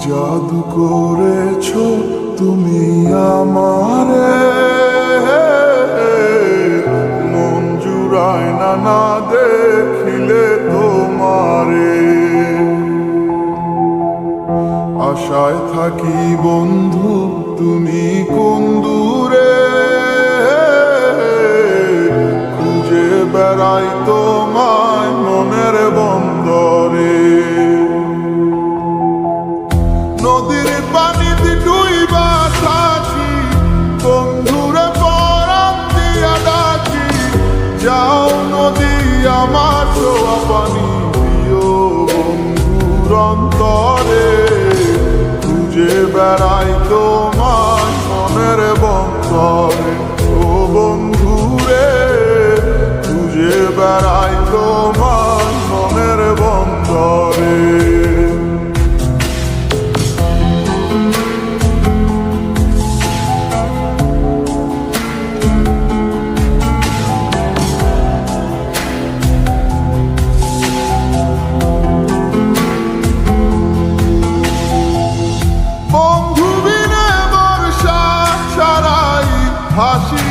জাদু করেছো তুমি আমারে, মন জুড়ায় না না দেখিলে তোমারে। আশায় থাকি বন্ধু তুমি কোন দূরে, খুঁজে বেড়াই তোমায় মনের বন্দরে। নদীর পানিতে ডুইবা থাকি, বন্ধুরে পরাণ দিয়া ডাকি। যাও নদী আমার ছোঁয়া পানি দিও বন্ধুর অন্তরে, খুঁজে বেড়াই তোমায় মনের বন্দরে। ও বন্ধুরে খুঁজে বেড়াই তোমায় মনের বন্দরে। হাসি